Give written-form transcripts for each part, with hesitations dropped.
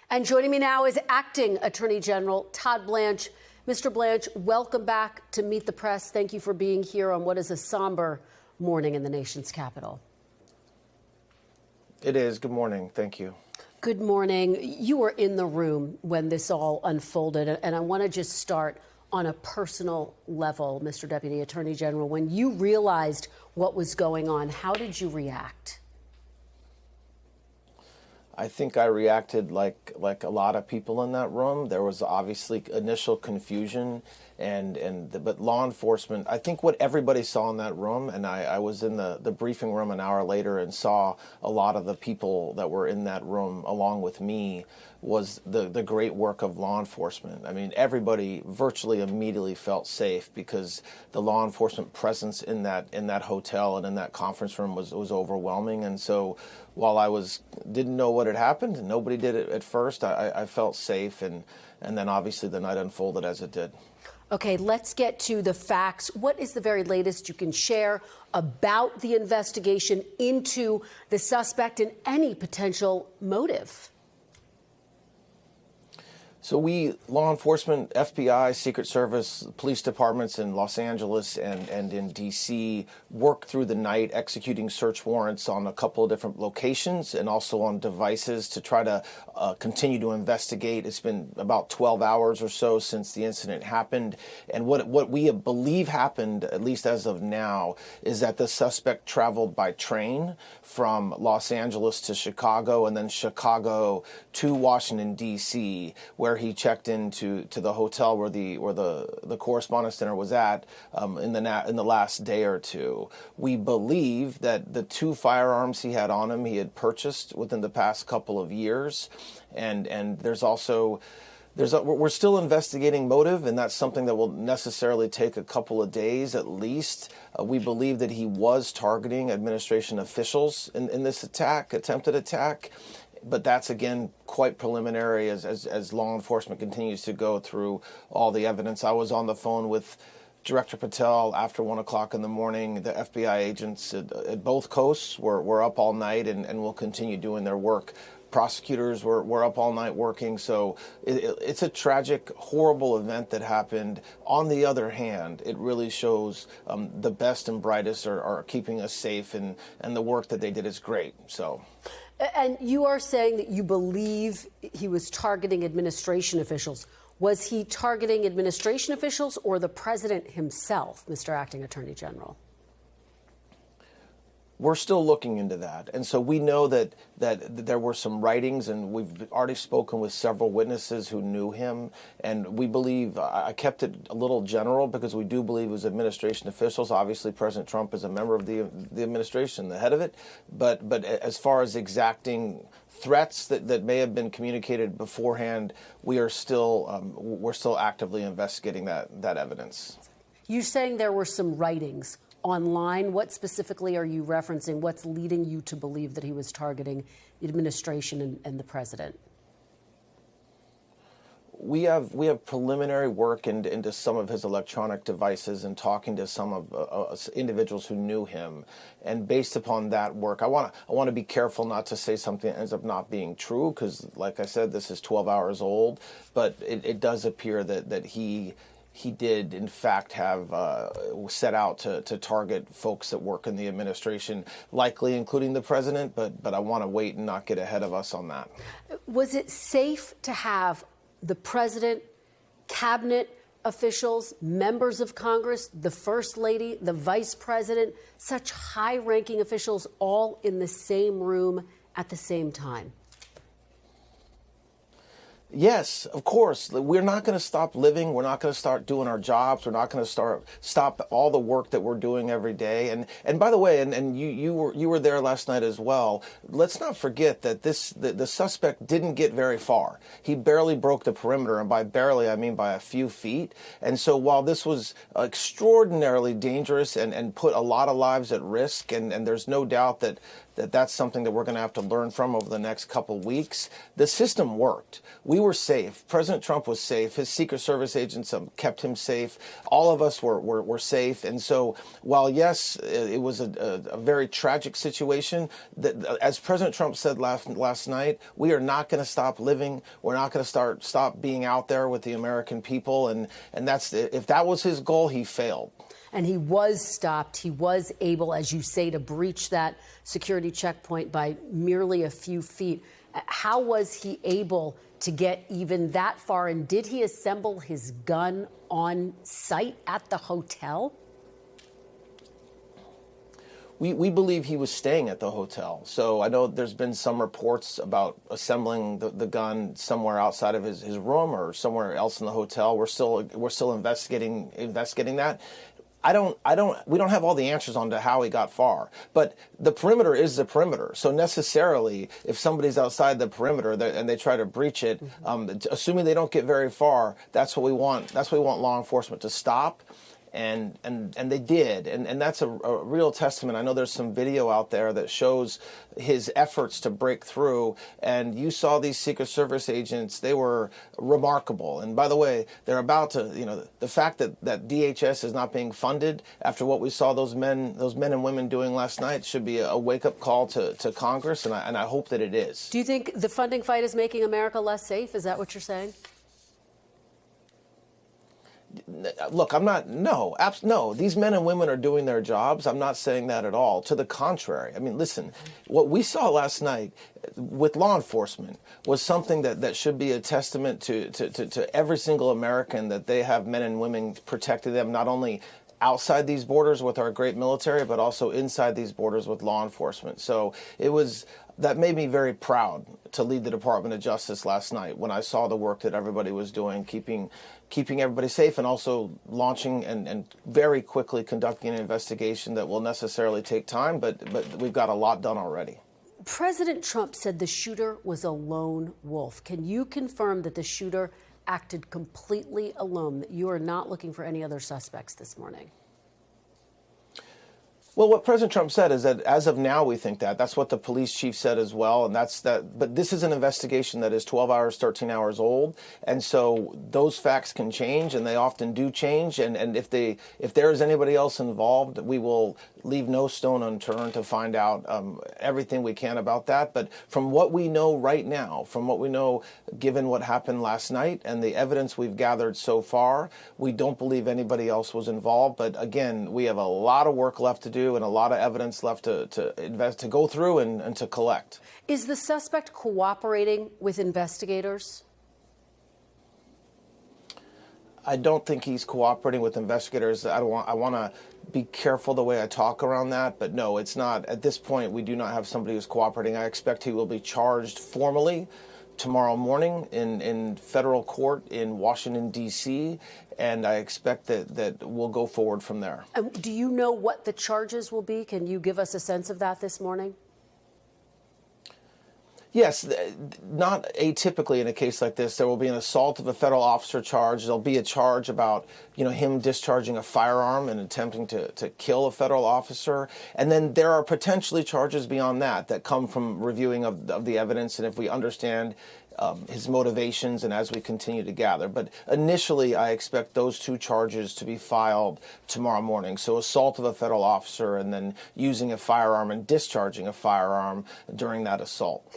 And joining me now is Acting Attorney General Todd Blanche. Mr. Blanche, welcome back to Meet the Press. Thank you for being here on what is a somber morning in the nation's capital. It is. Good morning. Thank you. Good morning. You were in the room when this all unfolded, and I want to just start on a personal level, Mr. Deputy Attorney General. When you realized what was going on, how did you react? I think I reacted like a lot of people in that room. There was obviously initial confusion, but law enforcement, I think what everybody saw in that room, and I was in the briefing room an hour later and saw a lot of the people that were in that room along with me, was the great work of law enforcement. I mean, everybody virtually immediately felt safe because the law enforcement presence in that hotel and in that conference room was overwhelming. And so while I didn't know what had happened, and nobody did it at first, I felt safe, and then obviously the night unfolded as it did. Okay, let's get to the facts. What is the very latest you can share about the investigation into the suspect and any potential motive? So law enforcement, FBI, Secret Service, police departments in Los Angeles and in D.C. worked through the night executing search warrants on a couple of different locations and also on devices to try to continue to investigate. It's been about 12 hours or so since the incident happened. And what we believe happened, at least as of now, is that the suspect traveled by train from Los Angeles to Chicago and then Chicago to Washington, D.C., where he checked into the hotel where the Correspondents Center was at in the last day or two. We believe that the two firearms he had on him he had purchased within the past couple of years, and there's also we're still investigating motive, and that's something that will necessarily take a couple of days at least. We believe that he was targeting administration officials in this attempted attack. But that's, again, quite preliminary as law enforcement continues to go through all the evidence. I was on the phone with Director Patel after 1 o'clock in the morning. The FBI agents at both coasts were up all night and will continue doing their work. Prosecutors were up all night working. So it's a tragic, horrible event that happened. On the other hand, it really shows the best and brightest are keeping us safe, and the work that they did is great. So. And you are saying that you believe he was targeting administration officials. Was he targeting administration officials or the president himself, Mr. Acting Attorney General? We're still looking into that. And so we know that there were some writings, and we've already spoken with several witnesses who knew him. And we believe, I kept it a little general because we do believe it was administration officials. Obviously, President Trump is a member of the administration, the head of it. But as far as exacting threats that may have been communicated beforehand, we're still actively investigating that evidence. You're saying there were some writings online. What specifically are you referencing? What's leading you to believe that he was targeting the administration and the president? We have preliminary work into some of his electronic devices and talking to some of individuals who knew him, and based upon that work, I want to be careful not to say something that ends up not being true, because, like I said, this is 12 hours old. But it does appear that he did, in fact, have set out to target folks that work in the administration, likely including the president, but I want to wait and not get ahead of us on that. Was it safe to have the president, cabinet officials, members of Congress, the first lady, the vice president, such high-ranking officials all in the same room at the same time? Yes, of course. We're not going to stop living. We're not going to start doing our jobs. We're not going to stop all the work that we're doing every day. And by the way, and you were there last night as well. Let's not forget that the suspect didn't get very far. He barely broke the perimeter, and by barely I mean by a few feet. And so while this was extraordinarily dangerous and put a lot of lives at risk, and there's no doubt that that's something that we're going to have to learn from over the next couple weeks. The system worked. We were safe. President Trump was safe. His Secret Service agents kept him safe. All of us were safe. And so while, yes, it was a very tragic situation, that, as President Trump said last night, we are not going to stop living. We're not going to stop being out there with the American people. And that's, if that was his goal, he failed. And he was stopped. He was able, as you say, to breach that security checkpoint by merely a few feet. How was he able to get even that far? And did he assemble his gun on site at the hotel? We believe he was staying at the hotel. So I know there's been some reports about assembling the gun somewhere outside of his room or somewhere else in the hotel. We're still investigating that. We don't have all the answers on to how he got far, but the perimeter is the perimeter. So necessarily, if somebody's outside the perimeter and they try to breach it, assuming they don't get very far, that's what we want. That's what we want law enforcement to stop. And they did, and that's a real testament. I know there's some video out there that shows his efforts to break through, and you saw these Secret Service agents. They were remarkable. And by the way, they're about to, the fact that DHS is not being funded after what we saw those men and women doing last night should be a wake-up call to Congress, and I hope that it is. Do you think the funding fight is making America less safe? Is that what you're saying? Look, no. These men and women are doing their jobs. I'm not saying that at all. To the contrary. I mean, listen, what we saw last night with law enforcement was something that should be a testament to every single American, that they have men and women protecting them, not only outside these borders with our great military, but also inside these borders with law enforcement. So that made me very proud to lead the Department of Justice last night when I saw the work that everybody was doing, keeping everybody safe, and also launching and very quickly conducting an investigation that will necessarily take time, but we've got a lot done already. President Trump said the shooter was a lone wolf. Can you confirm that the shooter acted completely alone, that you are not looking for any other suspects this morning? Well, what President Trump said is that as of now, we think that. That's what the police chief said as well. And that's that. But this is an investigation that is 12 hours, 13 hours old. And so those facts can change, and they often do change. And if there is anybody else involved, we will leave no stone unturned to find out everything we can about that. But from what we know right now, from what we know, given what happened last night and the evidence we've gathered so far, we don't believe anybody else was involved. But again, we have a lot of work left to do and a lot of evidence left to go through and to collect. Is the suspect cooperating with investigators? I don't think he's cooperating with investigators. I want to be careful the way I talk around that, but no, it's not. At this point, we do not have somebody who's cooperating. I expect he will be charged formally tomorrow morning in federal court in Washington, D.C., and I expect that we'll go forward from there. Do you know what the charges will be? Can you give us a sense of that this morning? Yes, not atypically in a case like this, there will be an assault of a federal officer charge. There'll be a charge about, him discharging a firearm and attempting to kill a federal officer. And then there are potentially charges beyond that come from reviewing of the evidence and if we understand his motivations and as we continue to gather. But initially, I expect those two charges to be filed tomorrow morning. So assault of a federal officer and then using a firearm and discharging a firearm during that assault.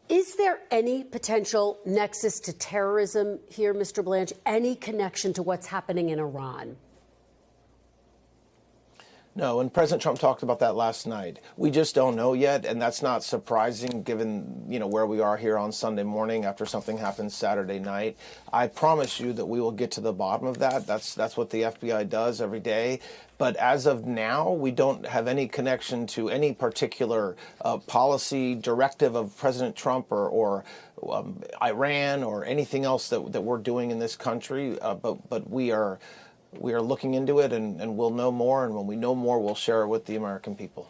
Is there any potential nexus to terrorism here, Mr. Blanche? Any connection to what's happening in Iran? No, and President Trump talked about that last night. We just don't know yet, and that's not surprising given, where we are here on Sunday morning after something happened Saturday night. I promise you that we will get to the bottom of that. That's what the FBI does every day. But as of now, we don't have any connection to any particular policy directive of President Trump or Iran or anything else that we're doing in this country. But we are looking into it, and we'll know more. And when we know more, we'll share it with the American people.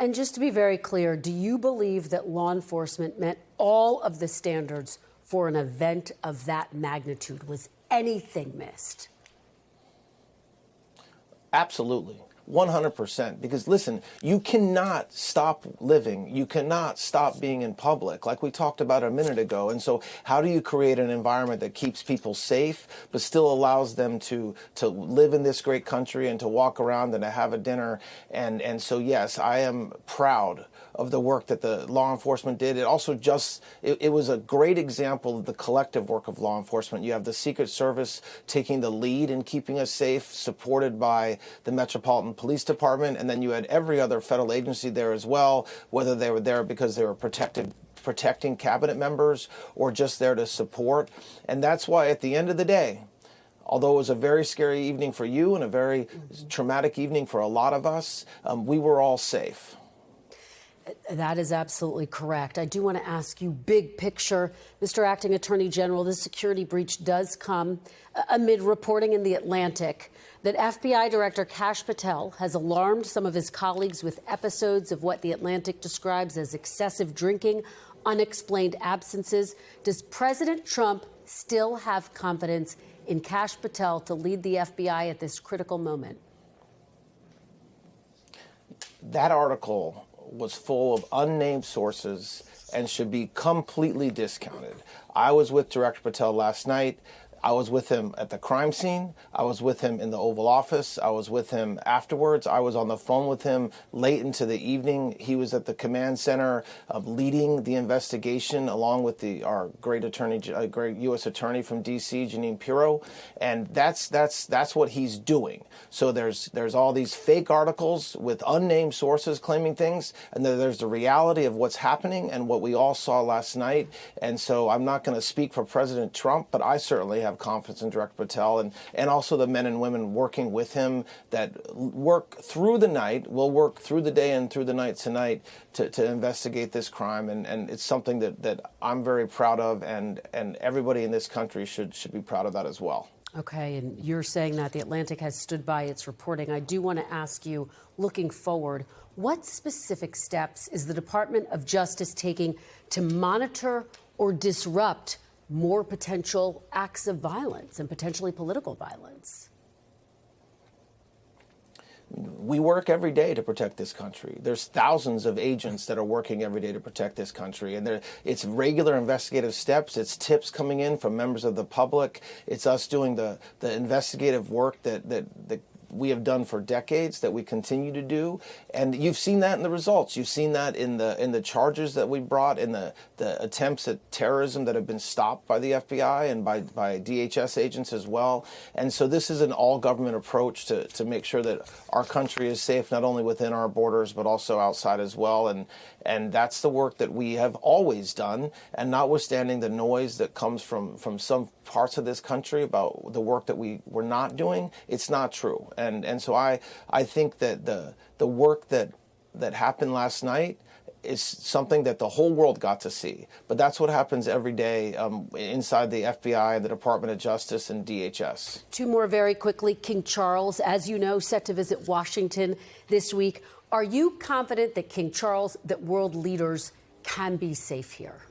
And just to be very clear, do you believe that law enforcement met all of the standards for an event of that magnitude? Was anything missed? Absolutely. 100%. Because listen, you cannot stop living. You cannot stop being in public, like we talked about a minute ago. And so how do you create an environment that keeps people safe, but still allows them to live in this great country and to walk around and to have a dinner? And so, yes, I am proud of the work that the law enforcement did. It also it was a great example of the collective work of law enforcement. You have the Secret Service taking the lead in keeping us safe, supported by the Metropolitan Police Department, and then you had every other federal agency there as well, whether they were there because they were protecting cabinet members or just there to support. And that's why at the end of the day, although it was a very scary evening for you and a very traumatic evening for a lot of us, we were all safe. That is absolutely correct. I do want to ask you, big picture, Mr. Acting Attorney General, this security breach does come amid reporting in The Atlantic that FBI Director Kash Patel has alarmed some of his colleagues with episodes of what The Atlantic describes as excessive drinking, unexplained absences. Does President Trump still have confidence in Kash Patel to lead the FBI at this critical moment? That article was full of unnamed sources and should be completely discounted. I was with Director Patel last night. I was with him at the crime scene. I was with him in the Oval Office. I was with him afterwards. I was on the phone with him late into the evening. He was at the command center leading the investigation along with our great U.S. attorney from D.C., Jeanine Pirro. And that's what he's doing. So there's all these fake articles with unnamed sources claiming things, and then there's the reality of what's happening and what we all saw last night. And so I'm not going to speak for President Trump, but I certainly have confidence in Director Patel and also the men and women working with him that work through the night, will work through the day and through the night tonight to investigate this crime. And it's something that I'm very proud of, and everybody in this country should be proud of that as well. Okay, and you're saying that The Atlantic has stood by its reporting. I do want to ask you, looking forward, what specific steps is the Department of Justice taking to monitor or disrupt more potential acts of violence and potentially political violence? We work every day to protect this country. There's thousands of agents that are working every day to protect this country. And it's regular investigative steps. It's tips coming in from members of the public. It's us doing the investigative work that we have done for decades, that we continue to do. And you've seen that in the results. You've seen that in the charges that we brought, in the attempts at terrorism that have been stopped by the FBI and by DHS agents as well. And so this is an all-government approach to make sure that our country is safe, not only within our borders, but also outside as well. And that's the work that we have always done. And notwithstanding the noise that comes from some parts of this country about the work that we're not doing, it's not true. And so I think that the work that happened last night is something that the whole world got to see. But that's what happens every day inside the FBI and the Department of Justice and DHS. Two more very quickly. King Charles, as you know, set to visit Washington this week. Are you confident that King Charles, that world leaders can be safe here?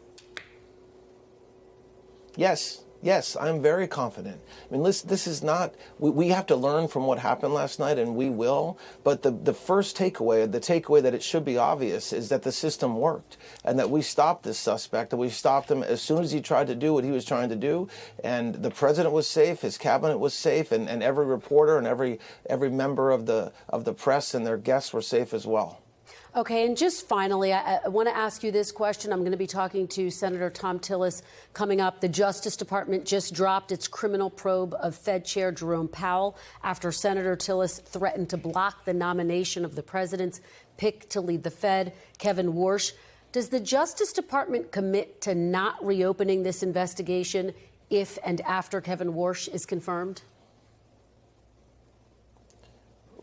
Yes, I'm very confident. I mean, listen, this is not, we have to learn from what happened last night, and we will. But the first takeaway, the takeaway that it should be obvious, is that the system worked and that we stopped this suspect, that we stopped him as soon as he tried to do what he was trying to do. And the president was safe, his cabinet was safe, and every reporter and every member of the press and their guests were safe as well. Okay, and just finally, I want to ask you this question. I'm going to be talking to Senator Thom Tillis coming up. The Justice Department just dropped its criminal probe of Fed Chair Jerome Powell after Senator Tillis threatened to block the nomination of the president's pick to lead the Fed, Kevin Warsh. Does the Justice Department commit to not reopening this investigation if and after Kevin Warsh is confirmed?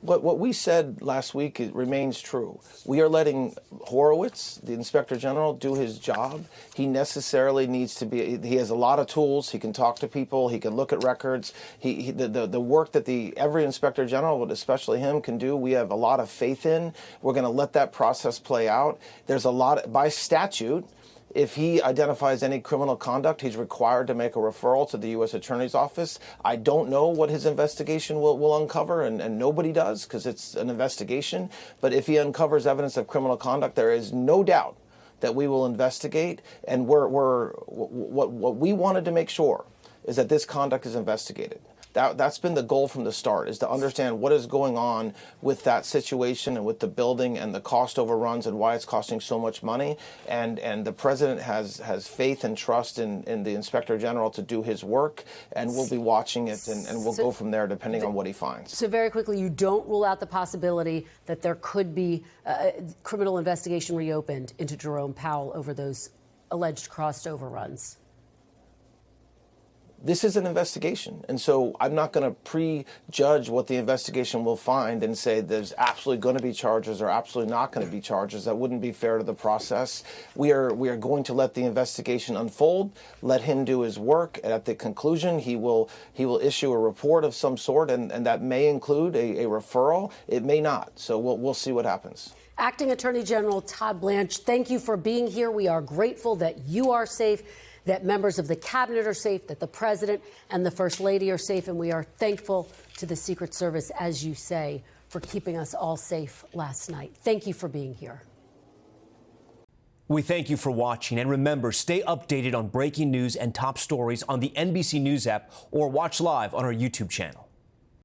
What we said last week remains true. We are letting Horowitz, the Inspector General, do his job. He necessarily needs to be, he has a lot of tools. He can talk to people. He can look at records. The work that every Inspector General, but especially him, can do, we have a lot of faith in. We're going to let that process play out. There's a lot, by statute, If he identifies any criminal conduct, he's required to make a referral to the U.S. Attorney's Office. I don't know what his investigation will uncover, and nobody does because it's an investigation. But if he uncovers evidence of criminal conduct, there is no doubt that we will investigate. And what we wanted to make sure is that this conduct is investigated. That's been the goal from the start, is to understand what is going on with that situation and with the building and the cost overruns and why it's costing so much money. And the president has faith and trust in the Inspector General to do his work, and we'll be watching it, and we'll go from there depending on what he finds. So very quickly, you don't rule out the possibility that there could be a criminal investigation reopened into Jerome Powell over those alleged crossed overruns? This is an investigation, and so I'm not going to prejudge what the investigation will find and say there's absolutely going to be charges or absolutely not going to be charges. That wouldn't be fair to the process. We are going to let the investigation unfold, let him do his work, and at the conclusion he will issue a report of some sort, and that may include a referral. It may not. So we'll see what happens. Acting Attorney General Todd Blanche, thank you for being here. We are grateful that you are safe, that members of the cabinet are safe, that the president and the first lady are safe, and we are thankful to the Secret Service, as you say, for keeping us all safe last night. Thank you for being here. We thank you for watching, and remember, stay updated on breaking news and top stories on the NBC News app or watch live on our YouTube channel.